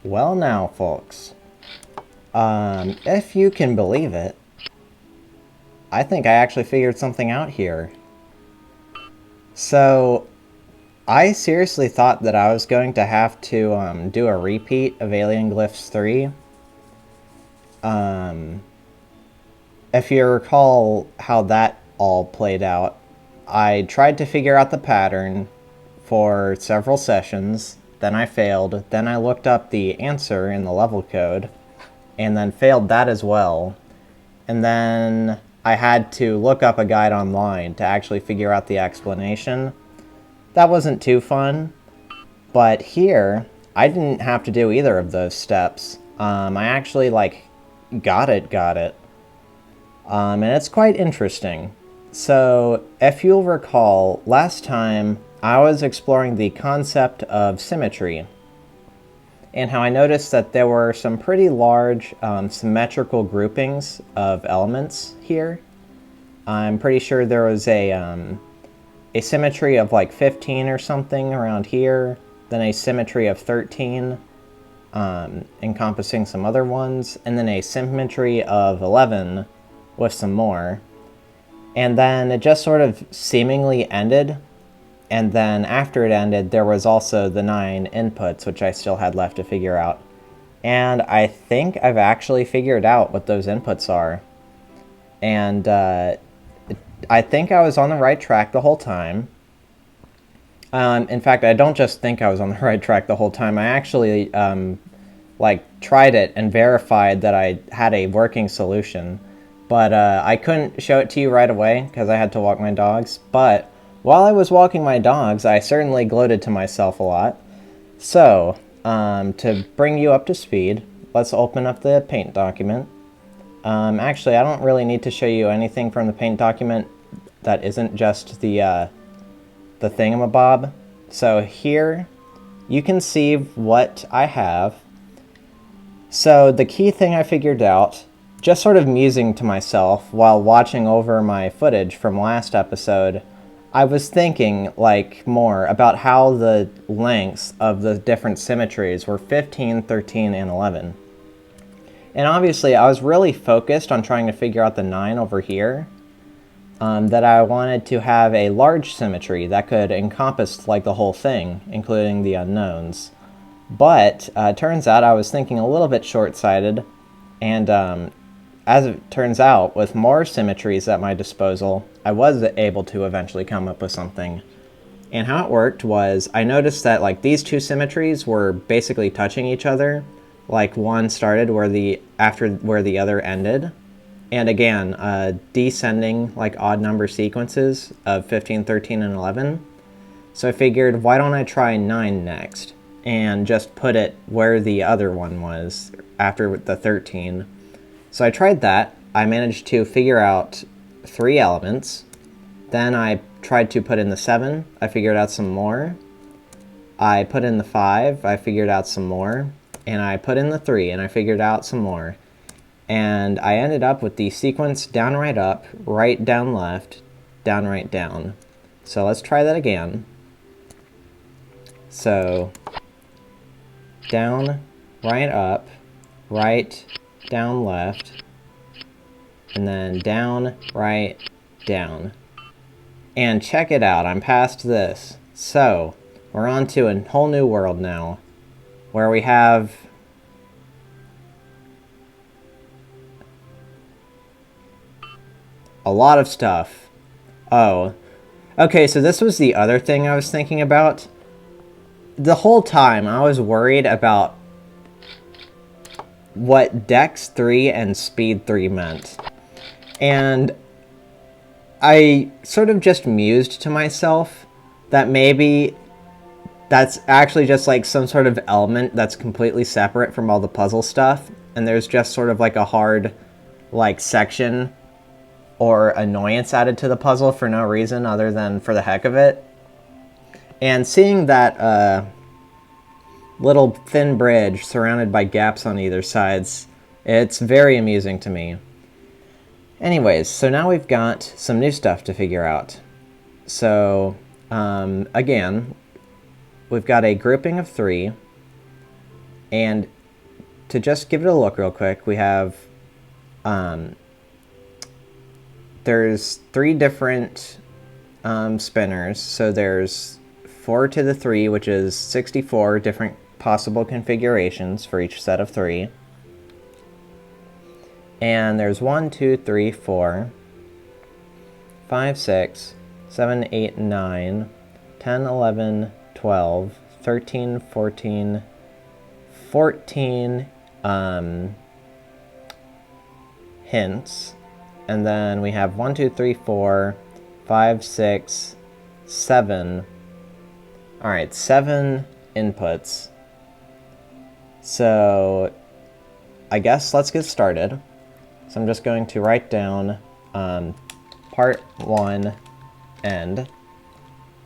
Well now, folks, if you can believe it, I think I actually figured something out here. So, I seriously thought that I was going to have to do a repeat of Alien Glyphs 3. If you recall how that all played out, I tried to figure out the pattern for several sessions, then I failed, then I looked up the answer in the level code, and then failed that as well. And then I had to look up a guide online to actually figure out the explanation. That wasn't too fun, but here, I didn't have to do either of those steps. I actually, got it. And it's quite interesting. So, if you'll recall, last time I was exploring the concept of symmetry, and how I noticed that there were some pretty large symmetrical groupings of elements here. I'm pretty sure there was a symmetry of like 15 or something around here, then a symmetry of 13, encompassing some other ones, and then a symmetry of 11 with some more. And then it just sort of seemingly ended, and then after it ended, there was also the 9 inputs, which I still had left to figure out. And I think I've actually figured out what those inputs are. And I think I was on the right track the whole time. In fact, I don't just think I was on the right track the whole time. I actually tried it and verified that I had a working solution. But I couldn't show it to you right away because I had to walk my dogs. But while I was walking my dogs, I certainly gloated to myself a lot. So, to bring you up to speed, let's open up the paint document. Actually, I don't really need to show you anything from the paint document that isn't just the thingamabob. So here, you can see what I have. So the key thing I figured out, just sort of musing to myself while watching over my footage from last episode, I was thinking, more about how the lengths of the different symmetries were 15, 13, and 11. And obviously, I was really focused on trying to figure out the 9 over here, that I wanted to have a large symmetry that could encompass, the whole thing, including the unknowns. But, turns out I was thinking a little bit short-sighted, and, as it turns out, with more symmetries at my disposal, I was able to eventually come up with something. And how it worked was, I noticed that these two symmetries were basically touching each other. One started where the other ended. And again, descending odd number sequences of 15, 13, and 11. So I figured, why don't I try 9 next? And just put it where the other one was after the 13. So I tried that. I managed to figure out 3 elements. Then I tried to put in the 7. I figured out some more. I put in the 5. I figured out some more. And I put in the 3, and I figured out some more. And I ended up with the sequence down, right, up, right, down, left, down, right, down. So let's try that again. So, down, right, up, right, down, left, and then down, right, down. And check it out, I'm past this. So, we're on to a whole new world now, where we have a lot of stuff. Oh, okay, so this was the other thing I was thinking about. The whole time I was worried about what Dex 3 and Speed 3 meant. And I sort of just mused to myself that maybe that's actually just some sort of element that's completely separate from all the puzzle stuff, and there's just sort of a hard section or annoyance added to the puzzle for no reason other than for the heck of it. And seeing that little thin bridge surrounded by gaps on either sides, it's very amusing to me. Anyways, so now we've got some new stuff to figure out. So, again, we've got a grouping of 3, And to just give it a look real quick, we have, there's 3 different spinners. So there's 4 to the 3, which is 64 different possible configurations for each set of 3. And there's 1, 2, 3, 4, 5, 6, 7, 8, 9, 10, 11, 12, 13, 14, 14 hints. And then we have 1, 2, 3, 4, 5, 6, 7. All right, 7 inputs. So I guess let's get started. So I'm just going to write down part 1 end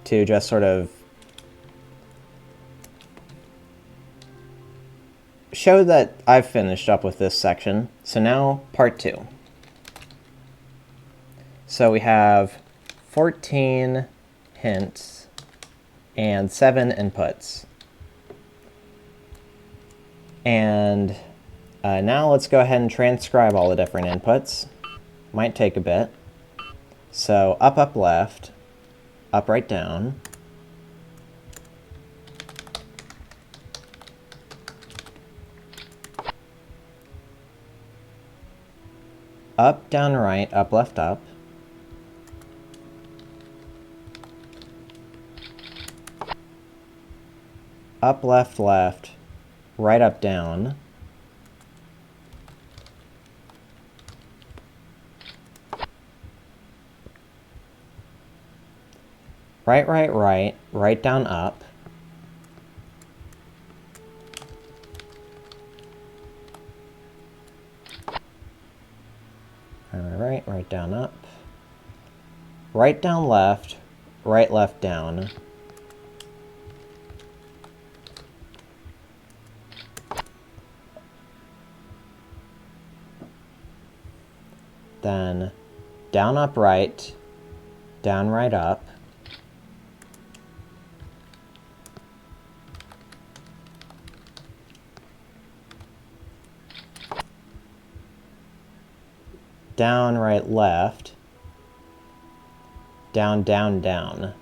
to just sort of show that I've finished up with this section. So now part 2. So we have 14 hints and 7 inputs. And now let's go ahead and transcribe all the different inputs. Might take a bit. So up, up, left, up, right, down. Up, down, right, up, left, up. Up, left, left, right, up, down. Right, right, right, right, down, up. Right, right, down, up. Right, down, left, right, left, down. Then down, up, right, down, right, up. Down, right, left, down, down, down.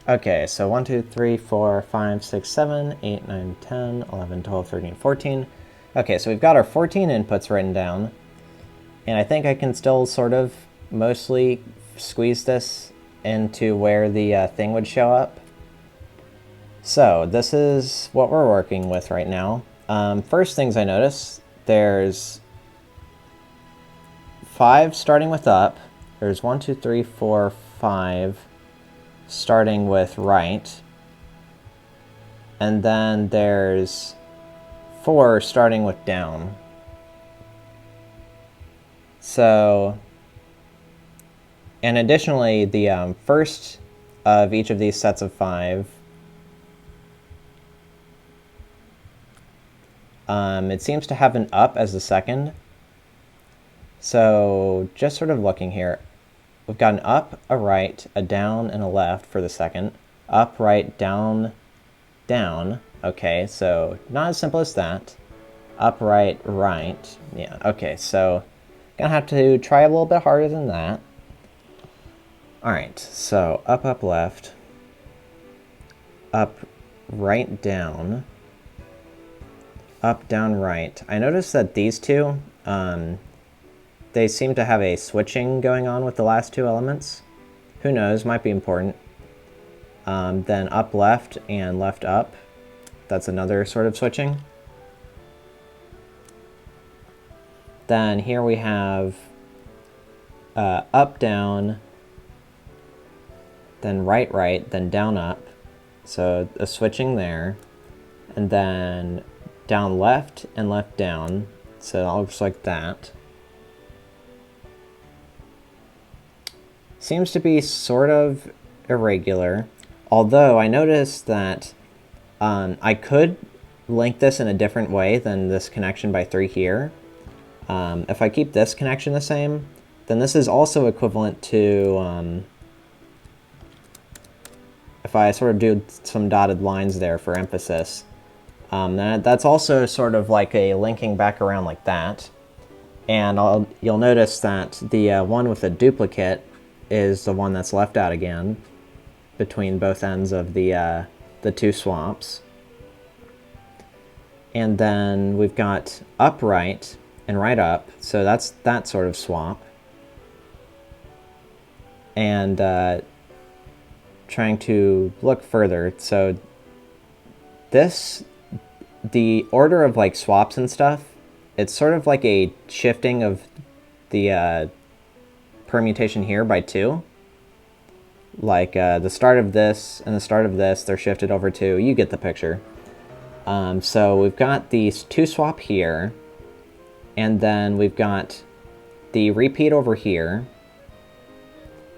Okay, so 1, 2, 3, 4, 5, 6, 7, 8, 9, 10, 11, 12, 13, 14. Okay, so we've got our 14 inputs written down, and I think I can still sort of mostly squeeze this into where the thing would show up. So this is what we're working with right now. First things I notice, there's 5 starting with up. There's 1, 2, 3, 4, 5 starting with right. And then there's 4 starting with down. So, and additionally, the first of each of these sets of 5, it seems to have an up as the second. So just sort of looking here, we've got an up, a right, a down, and a left for the second. Up, right, down, down. Okay, so not as simple as that. Up, right, right. Yeah, okay, so gonna have to try a little bit harder than that. All right, so up, up, left. Up, right, down. Up, down, right. I noticed that these two, they seem to have a switching going on with the last 2 elements. Who knows, might be important. Then up, left, and left, up. That's another sort of switching. Then here we have up, down, then right, right, then down, up. So a switching there. And then down, left, and left, down. So it looks like that. Seems to be sort of irregular. Although I noticed that I could link this in a different way than this connection by 3 here. If I keep this connection the same, then this is also equivalent to, if I sort of do some dotted lines there for emphasis, that's also sort of like a linking back around like that. And you'll notice that the one with the duplicate is the one that's left out again between both ends of the two swaps. And then we've got upright and right up, so that's that sort of swap. And trying to look further, so the order of like swaps and stuff, it's sort of like a shifting of the permutation here by 2. Like the start of this and the start of this, they're shifted over 2. You get the picture. So we've got these 2 swap here, and then we've got the repeat over here,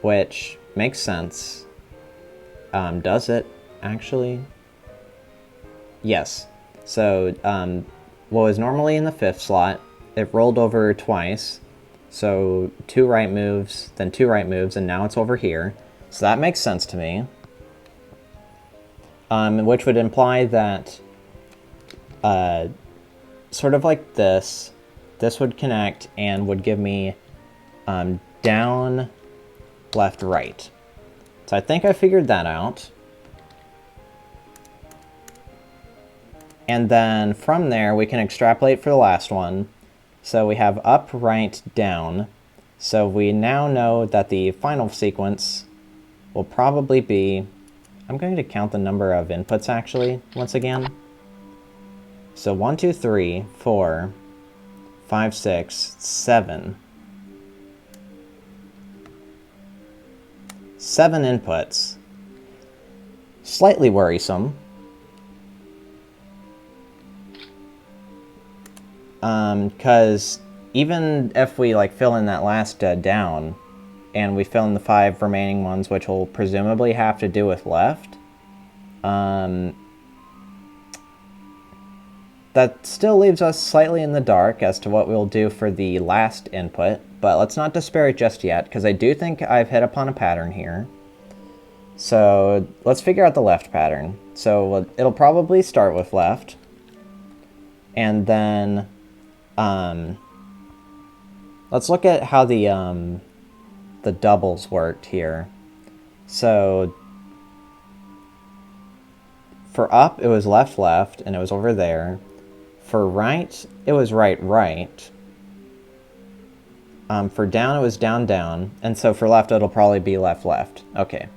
which makes sense. Does it actually? Yes. So what was normally in the 5th slot, it rolled over twice. So 2 right moves, then 2 right moves, and now it's over here. So that makes sense to me. Which would imply that sort of like this would connect and would give me down, left, right. So I think I figured that out. And then from there, we can extrapolate for the last one. So we have up, right, down. So we now know that the final sequence will probably be, I'm going to count the number of inputs actually, once again. So 1, 2, 3, 4, 5, 6, 7. 7 inputs. Slightly worrisome. Because even if we like fill in that last down, and we fill in the 5 remaining ones, which will presumably have to do with left, that still leaves us slightly in the dark as to what we'll do for the last input, but let's not despair it just yet, because I do think I've hit upon a pattern here. So let's figure out the left pattern. So it'll probably start with left, and then let's look at how the doubles worked here. So for up, it was left, left, and it was over there. For right, it was right, right. For down, it was down, down. And so for left, it'll probably be left, left. Okay.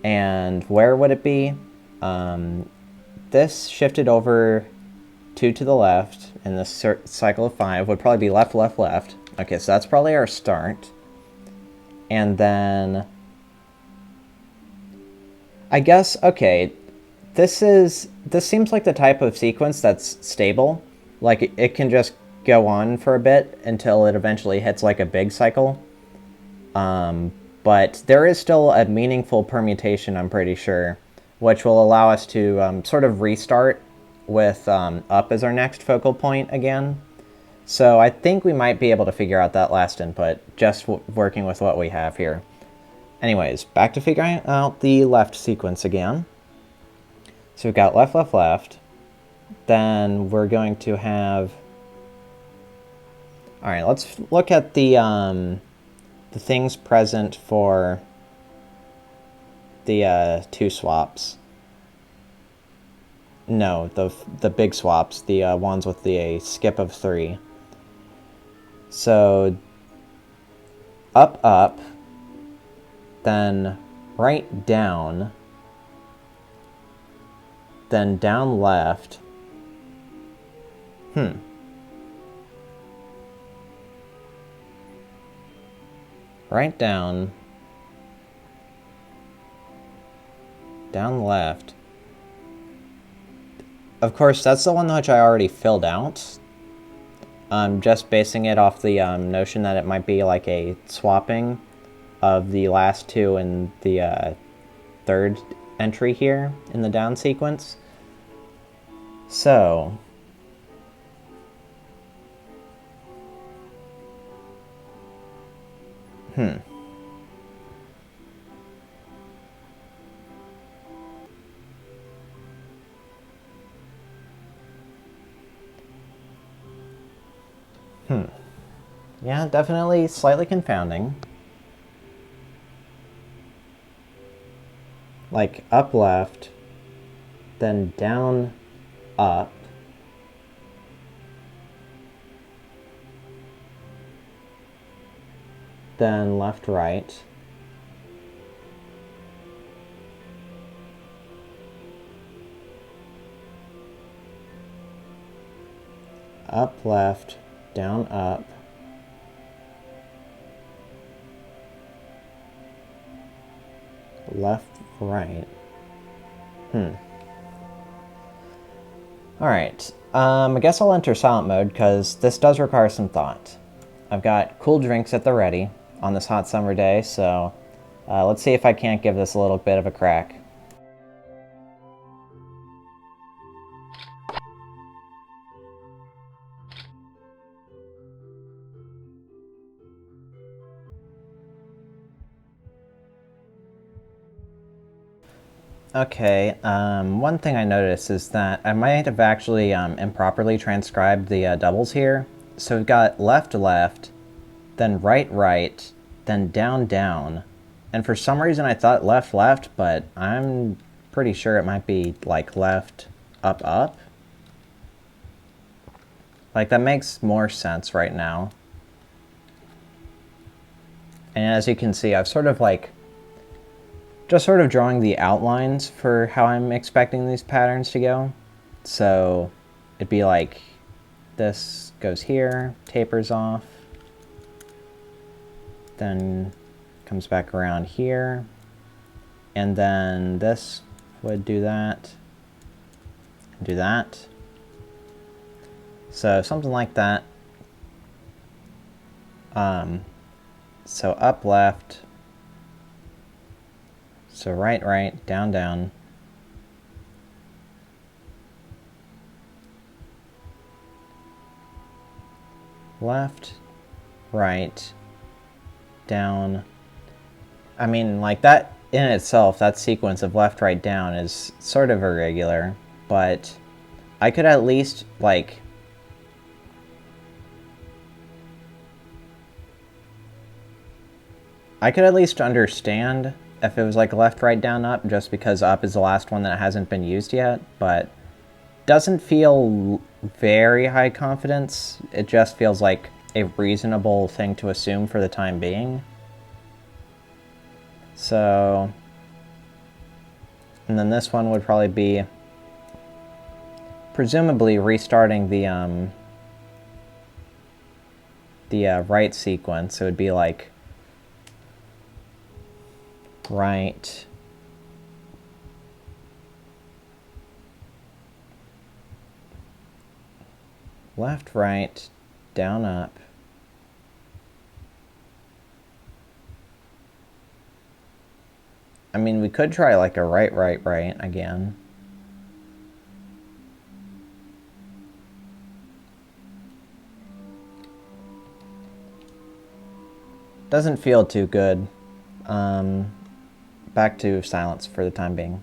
And where would it be? This shifted over 2 to the left, and this cycle of 5 would probably be left, left, left. Okay, so that's probably our start. And then I guess, okay, this seems like the type of sequence that's stable. Like it can just go on for a bit until it eventually hits like a big cycle. But there is still a meaningful permutation, I'm pretty sure, which will allow us to sort of restart with up as our next focal point again. So I think we might be able to figure out that last input just working with what we have here. Anyways, back to figuring out the left sequence again. So we've got left, left, left. Then we're going to have... All right, let's look at the things present for the 2 swaps. No, the big swaps, the ones with the skip of 3. So up, up, then right, down, then down, left. Right, down, down, left. Of course, that's the one which I already filled out. I'm just basing it off the notion that it might be like a swapping of the last 2 in the 3rd entry here in the down sequence. So Yeah, definitely slightly confounding. Like up left, then down up, then left right, up left, down up, left right. Alright, I guess I'll enter silent mode because this does require some thought. I've got cool drinks at the ready on this hot summer day, so let's see if I can't give this a little bit of a crack. Okay, one thing I noticed is that I might have actually improperly transcribed the doubles here. So we've got left, left, then right, right, then down, down. And for some reason I thought left, left, but I'm pretty sure it might be like left, up, up. Like that makes more sense right now. And as you can see, I've sort of like just sort of drawing the outlines for how I'm expecting these patterns to go. So it'd be like this goes here, tapers off, then comes back around here, and then this would do that, and do that. So something like that. So up, left, so right, right, down, down. Left, right, down. I mean, like that in itself, that sequence of left, right, down is sort of irregular, but I could at least, like, I could at least understand if it was like left, right, down, up, just because up is the last one that hasn't been used yet, but doesn't feel very high confidence. It just feels like a reasonable thing to assume for the time being. So, and then this one would probably be presumably restarting the right sequence. It would be like right, left, right, down, up. I mean, we could try like a right, right, right again. Doesn't feel too good. Back to silence for the time being.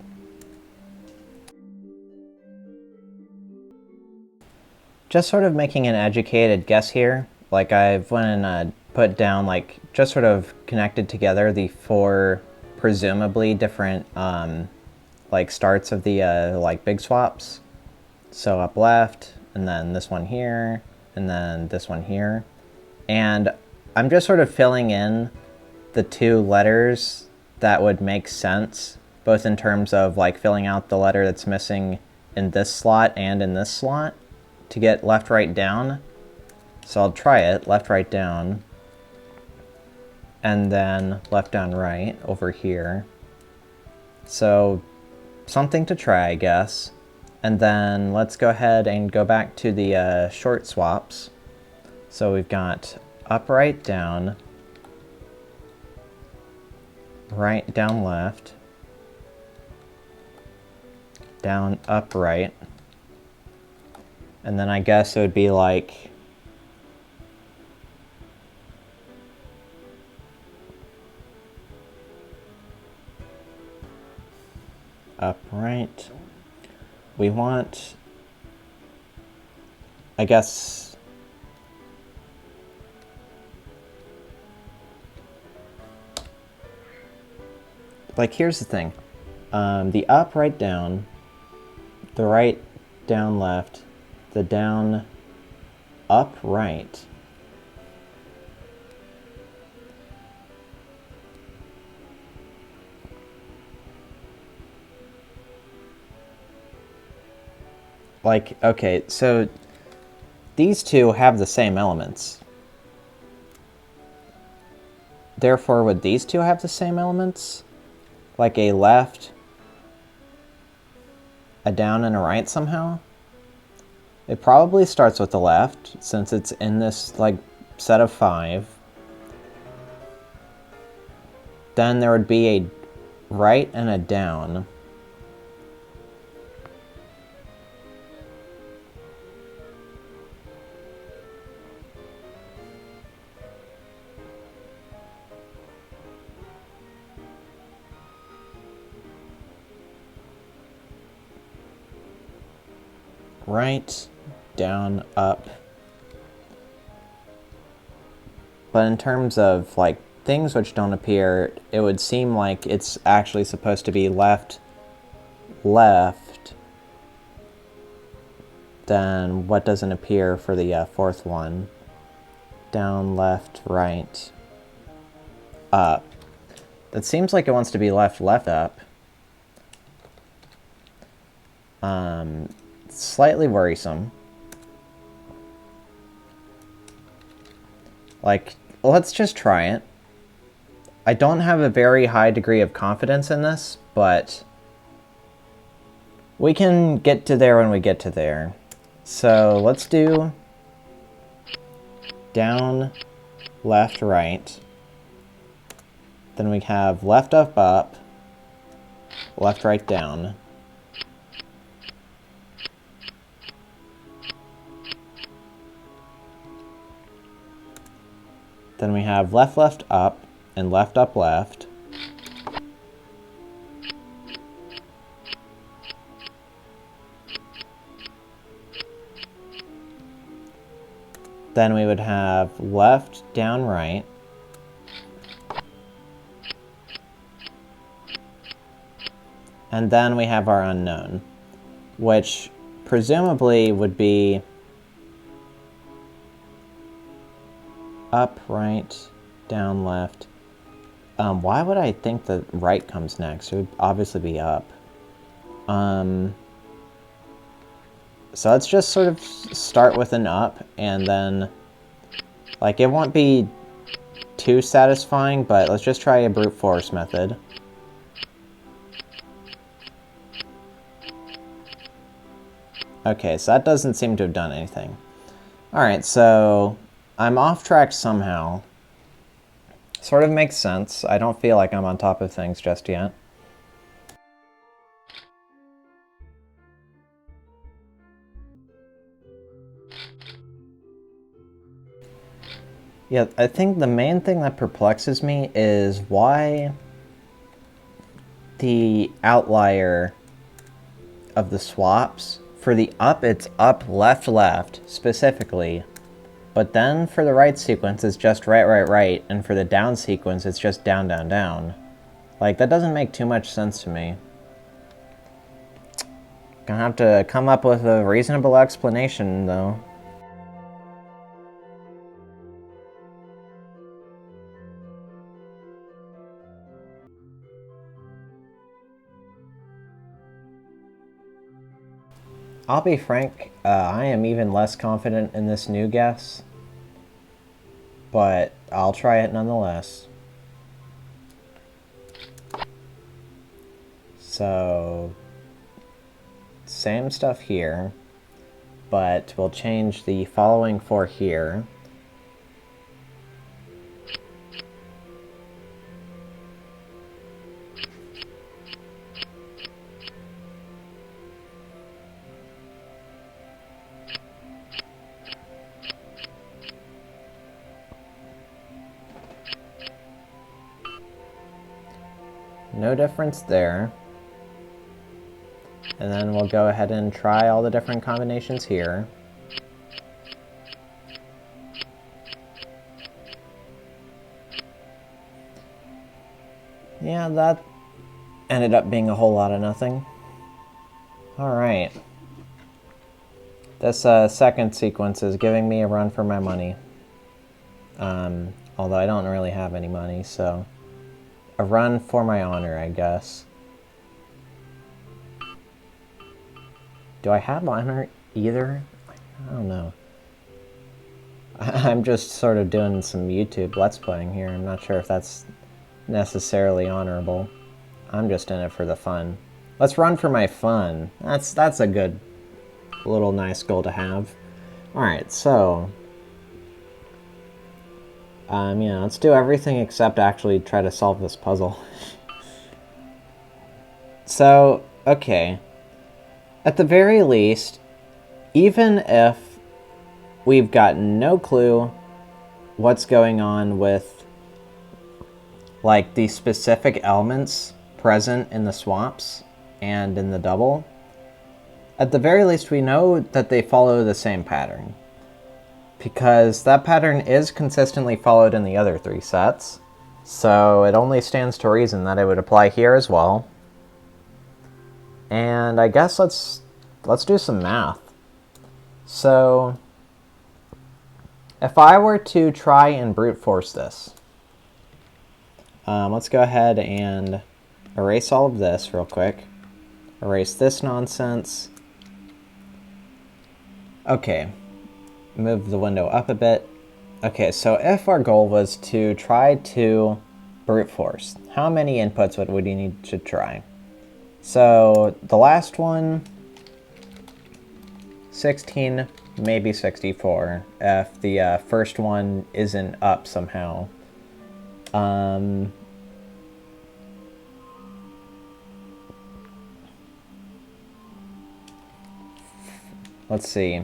Just sort of making an educated guess here. Like I've went and put down like just sort of connected together the four presumably different like starts of the like big swaps. So up left, and then this one here, and then this one here. And I'm just sort of filling in the two letters that would make sense, both in terms of like filling out the letter that's missing in this slot and in this slot to get left, right, down. So I'll try it, left, right, down, and then left, down, right over here. So something to try, I guess. And then let's go ahead and go back to the short swaps. So we've got up, right, down, right, down, left, down, up, right. And then I guess it would be like up, right. We want, I guess, like, here's the thing. The up, right, down, the right, down, left, the down, up, right. Like, okay, so these two have the same elements. Therefore, would these two have the same elements? Like a left, a down, and a right somehow? It probably starts with the left, since it's in this, like, set of 5. Then there would be a right and a down. Right, down, up. But in terms of, like, things which don't appear, it would seem like it's actually supposed to be left, left. Then what doesn't appear for the fourth one? Down, left, right, up. That seems like it wants to be left, left, up. Slightly worrisome. Like, let's just try it. I don't have a very high degree of confidence in this, but we can get to there when we get to there. So let's do down, left, right. Then we have left, up, up, left, right, down. Then we have left, left, up, and left, up, left. Then we would have left, down, right. And then we have our unknown, which presumably would be up, right, down, left. Why would I think that right comes next? It would obviously be up. So let's just sort of start with an up, and then, like, it won't be too satisfying, but let's just try a brute force method. Okay, so that doesn't seem to have done anything. Alright, so I'm off track somehow. Sort of makes sense. I don't feel like I'm on top of things just yet. Yeah, I think the main thing that perplexes me is why the outlier of the swaps, for the up, it's up, left, left, specifically. But then for the right sequence, it's just right, right, right, and for the down sequence, it's just down, down, down. Like, that doesn't make too much sense to me. Gonna have to come up with a reasonable explanation, though. I'll be frank, I am even less confident in this new guess, but I'll try it nonetheless. So, same stuff here, but we'll change the following for here. No difference there. And then we'll go ahead and try all the different combinations here. Yeah, ended up being a whole lot of nothing. Alright. This second sequence is giving me a run for my money. Although I don't really have any money, so... a run for my honor, I guess. Do I have honor either? I don't know. I'm just sort of doing some YouTube Let's Playing here. I'm not sure if that's necessarily honorable. I'm just in it for the fun. Let's run for my fun. That's a good little nice goal to have. Alright, so... yeah, let's do everything except actually try to solve this puzzle. So, okay. At the very least, even if we've got no clue what's going on with, like, the specific elements present in the swaps and in the double, at the very least we know that they follow the same pattern. Because that pattern is consistently followed in the other 3 sets, so it only stands to reason that it would apply here as well. And I guess let's do some math. So, if I were to try and brute force this, let's go ahead and erase all of this real quick. Erase this nonsense. Okay. Move the window up a bit. Okay, so if our goal was to try to brute force, how many inputs would we need to try? So the last one, 16, maybe 64, if the first one isn't up somehow. Let's see.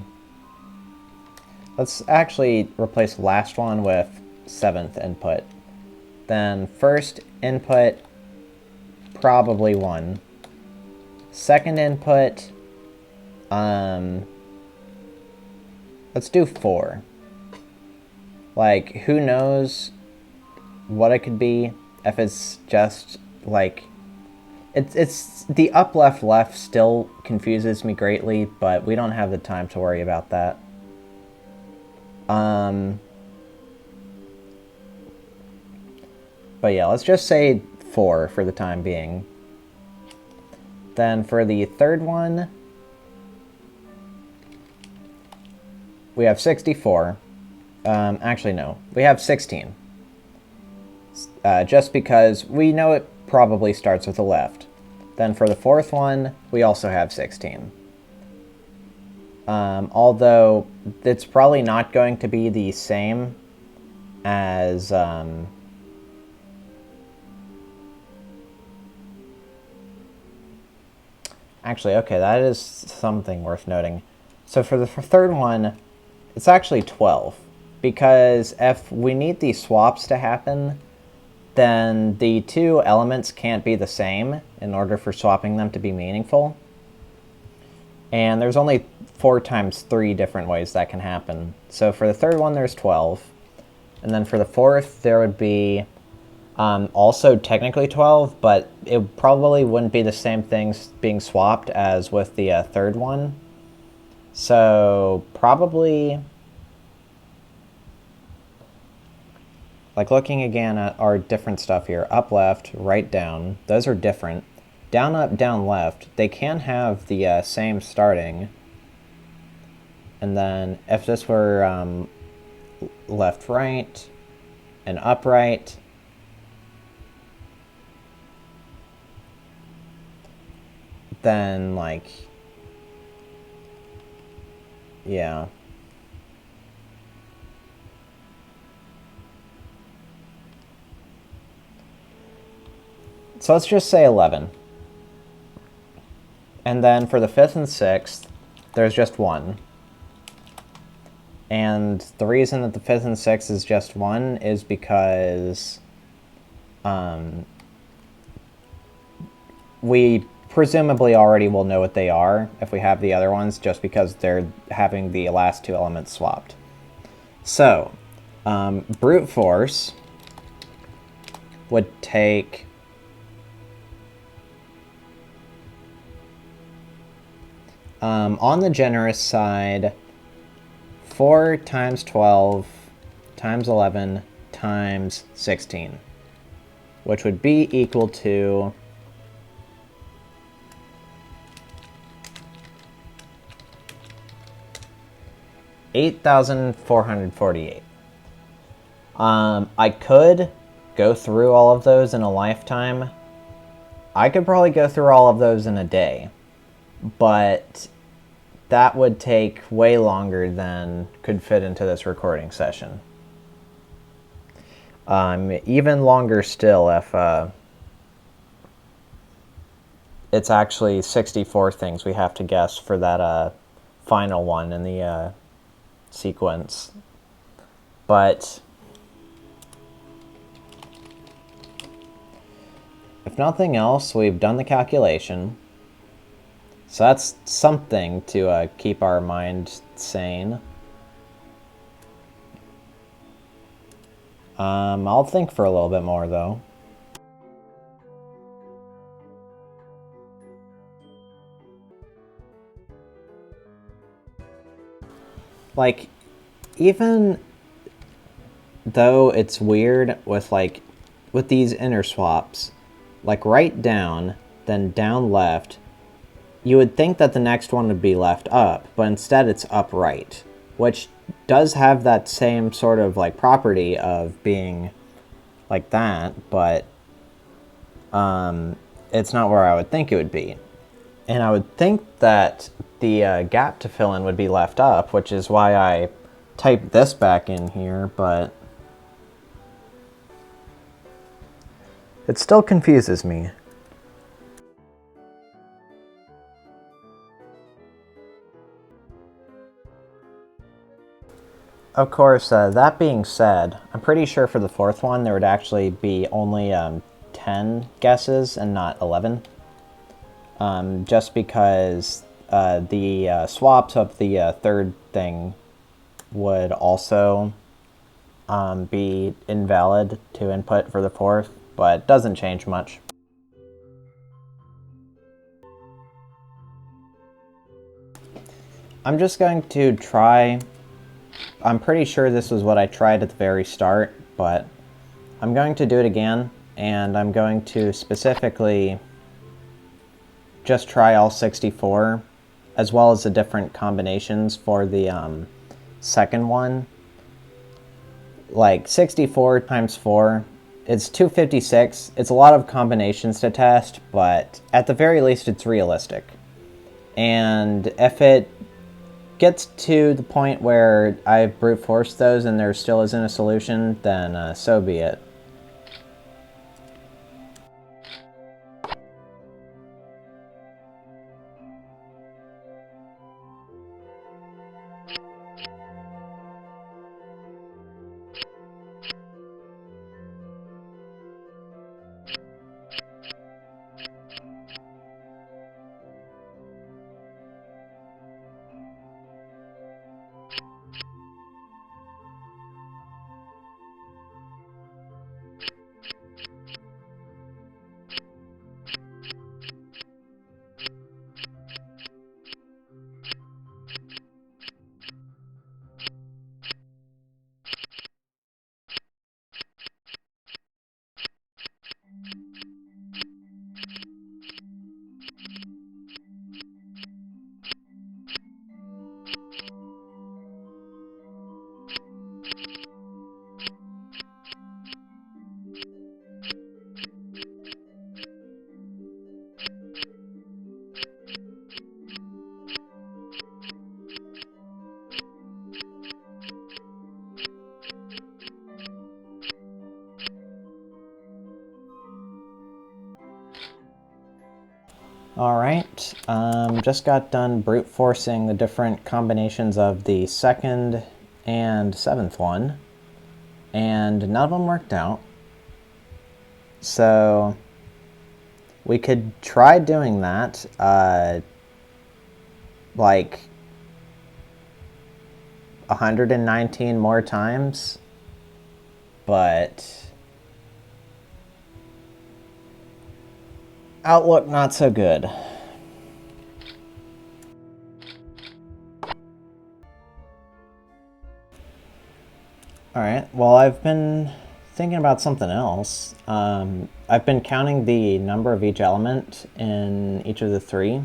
Let's actually replace the last one with 7th input. Then first input, probably 1. Second input, let's do 4. Like, who knows what it could be if it's just, like... It's the up, left, left still confuses me greatly, but we don't have the time to worry about that. But yeah, let's just say 4 for the time being. Then for the third one, we have 64. Actually, no. We have 16. Just because we know it probably starts with a left. Then for the fourth one, we also have 16. Although it's probably not going to be the same as... Actually, okay, that is something worth noting. So for the third one, it's actually 12. Because if we need these swaps to happen, then the 2 elements can't be the same in order for swapping them to be meaningful. And there's only 4 times 3 different ways that can happen. So for the third one, there's 12. And then for the fourth, there would be also technically 12, but it probably wouldn't be the same things being swapped as with the third one. So probably, like looking again at our different stuff here, up, left, right, down, those are different. Down, up, down, left, they can have the same starting. And then if this were left, right, and upright, then, like, yeah. So let's just say 11. And then for the 5th and 6th, there's just 1. And the reason that the 5th and 6th is just 1 is because we presumably already will know what they are if we have the other ones, just because they're having the last 2 elements swapped. So, brute force would take On the generous side, 4 times 12 times 11 times 16, which would be equal to 8,448. I could go through all of those in a lifetime. I could probably go through all of those in a day, but that would take way longer than could fit into this recording session. Even longer still if it's actually 64 things we have to guess for that final one in the sequence. But if nothing else, we've done the calculation. So that's something to keep our mind sane. I'll think for a little bit more, though. Like, even though it's weird with, like, with these inner swaps, like right down, then down left, you would think that the next one would be left up, but instead it's upright, which does have that same sort of like property of being like that, but it's not where I would think it would be. And I would think that the gap to fill in would be left up, which is why I typed this back in here, but it still confuses me. Of course, that being said, I'm pretty sure for the fourth one there would actually be only 10 guesses and not 11. Just because the swaps of the third thing would also be invalid to input for the fourth, but it doesn't change much. I'm just going to try. I'm pretty sure this was what I tried at the very start, but I'm going to do it again, and I'm going to specifically just try all 64, as well as the different combinations for the second one. Like 64 times 4, it's 256. It's a lot of combinations to test, but at the very least it's realistic. And if it gets to the point where I've brute forced those and there still isn't a solution, then so be it. Alright, just got done brute forcing the different combinations of the second and seventh one, and none of them worked out. So we could try doing that, like 119 more times, but outlook not so good. Alright, well, I've been thinking about something else. I've been counting the number of each element in each of the three,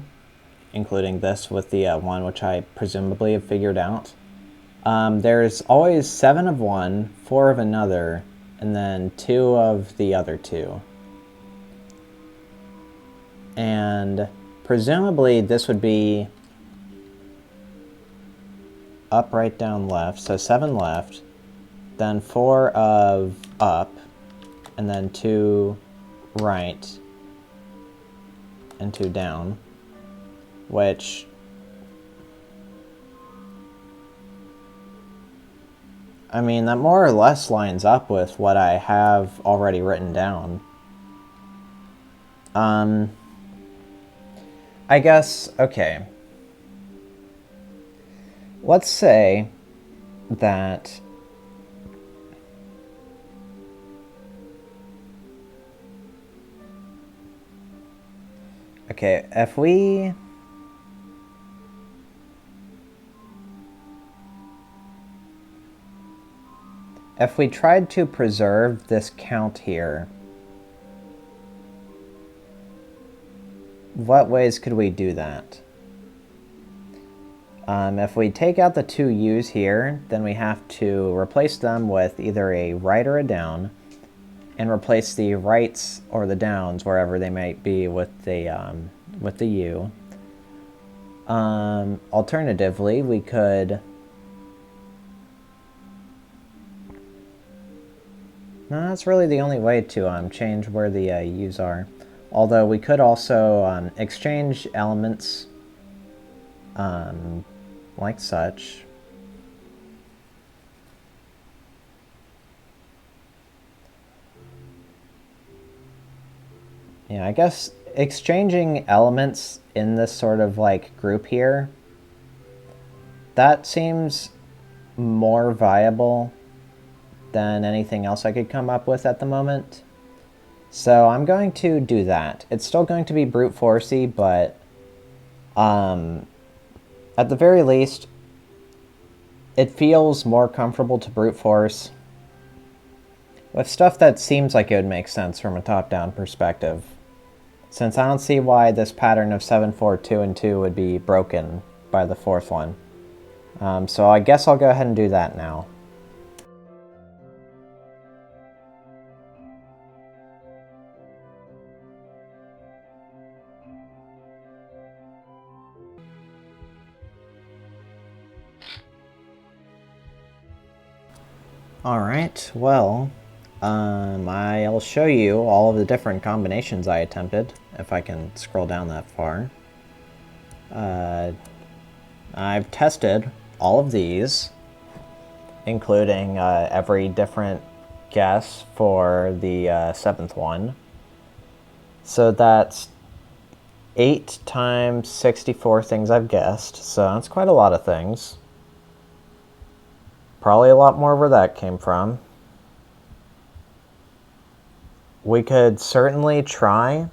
including this with the one which I presumably have figured out. There's always 7 of one, 4 of another, and then 2 of the other 2. And presumably this would be up, right, down, left, so 7 left, then 4 of up, and then 2 right, and 2 down, which I mean, that more or less lines up with what I have already written down. I guess, okay. Let's say that okay, if we tried to preserve this count here, what ways could we do that? If we take out the 2 U's here, then we have to replace them with either a right or a down, and replace the rights or the downs, wherever they might be, with the U. Alternatively, we could... No, that's really the only way to change where the U's are. Although we could also exchange elements like such. Yeah, I guess exchanging elements in this sort of like group here, that seems more viable than anything else I could come up with at the moment. So I'm going to do that. It's still going to be brute forcey, but at the very least, it feels more comfortable to brute force with stuff that seems like it would make sense from a top-down perspective, since I don't see why this pattern of 7, 4, 2, and 2 would be broken by the 4th one. So I guess I'll go ahead and do that now. Alright, well, I'll show you all of the different combinations I attempted, if I can scroll down that far. I've tested all of these, including every different guess for the 7th one. So that's 8 times 64 things I've guessed, so that's quite a lot of things. Probably a lot more where that came from. We could certainly try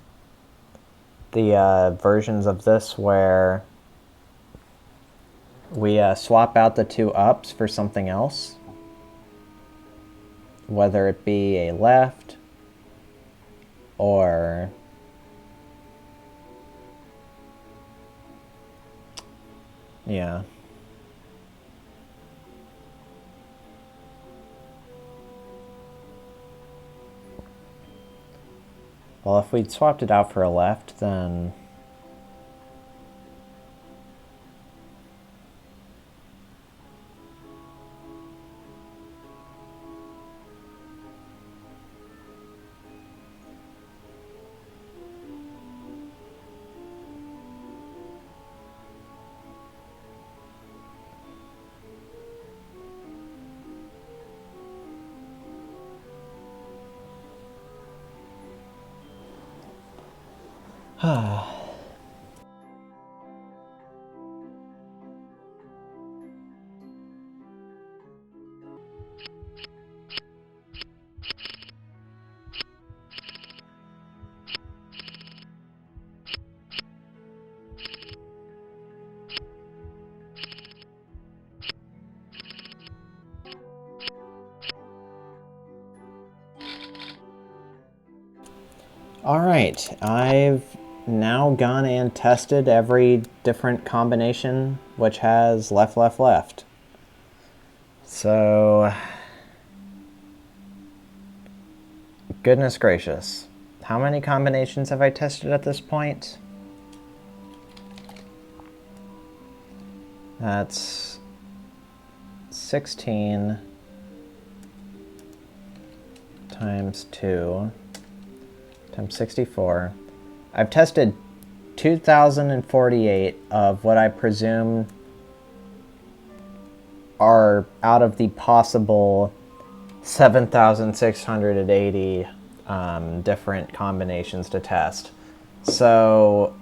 the versions of this where we swap out the 2 ups for something else, whether it be a left or yeah. Well, if we'd swapped it out for a left, then Alright, I've now gone and tested every different combination which has left, left, left. So, goodness gracious. How many combinations have I tested at this point? That's 16 times 2 times 64. I've tested 2,048 of what I presume are out of the possible 7,680 different combinations to test. So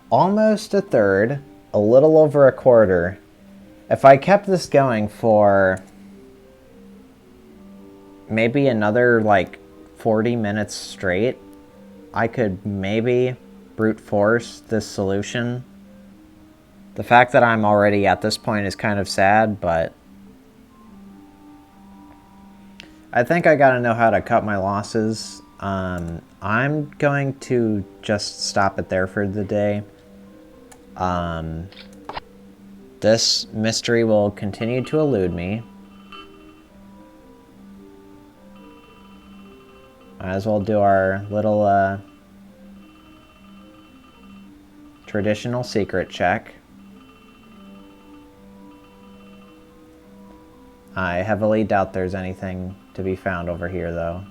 almost a third, a little over a quarter. If I kept this going for maybe another like 40 minutes straight, I could maybe brute force this solution. The fact that I'm already at this point is kind of sad, but I think I gotta know how to cut my losses. I'm going to just stop it there for the day. This mystery will continue to elude me. Might as well do our little traditional secret check. I heavily doubt there's anything to be found over here, though.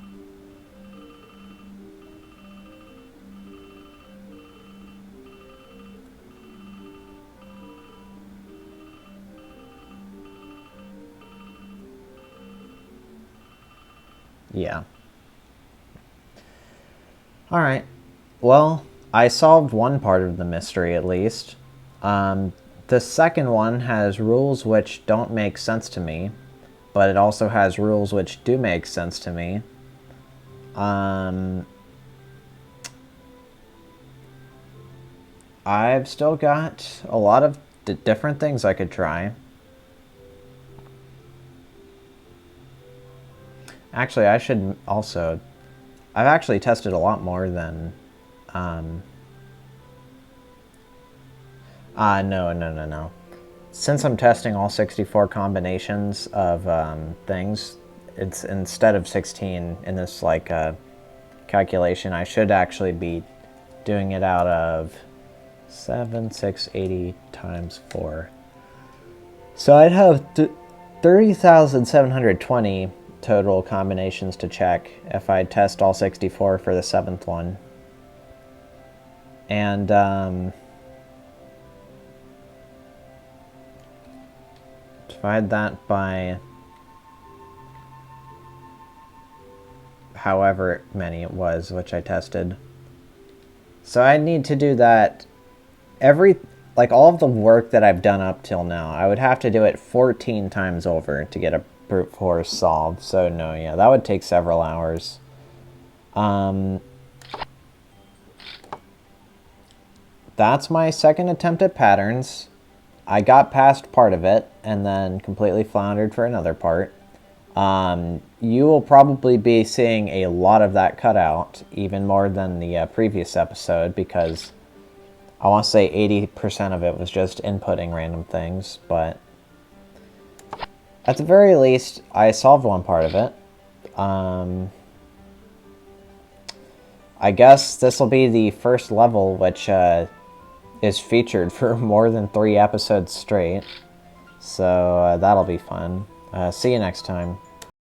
Yeah. Alright. Well, I solved one part of the mystery, at least. The second one has rules which don't make sense to me, but it also has rules which do make sense to me. I've still got a lot of different things I could try. Actually, I should also... I've actually tested a lot more than... No. Since I'm testing all 64 combinations of things, it's instead of 16 in this like calculation, I should actually be doing it out of 7,680 times 4. So I'd have 30,720 total combinations to check if I test all 64 for the 7th one. And divide that by however many it was which I tested. So I need to do that like all of the work that I've done up till now. I would have to do it 14 times over to get a brute force solved. So no, yeah, that would take several hours. That's my second attempt at patterns. I got past part of it and then completely floundered for another part. You will probably be seeing a lot of that cut out, even more than the previous episode, because I want to say 80% of it was just inputting random things, but at the very least, I solved one part of it. I guess this will be the first level which is featured for more than 3 episodes straight, so that'll be fun. See you next time.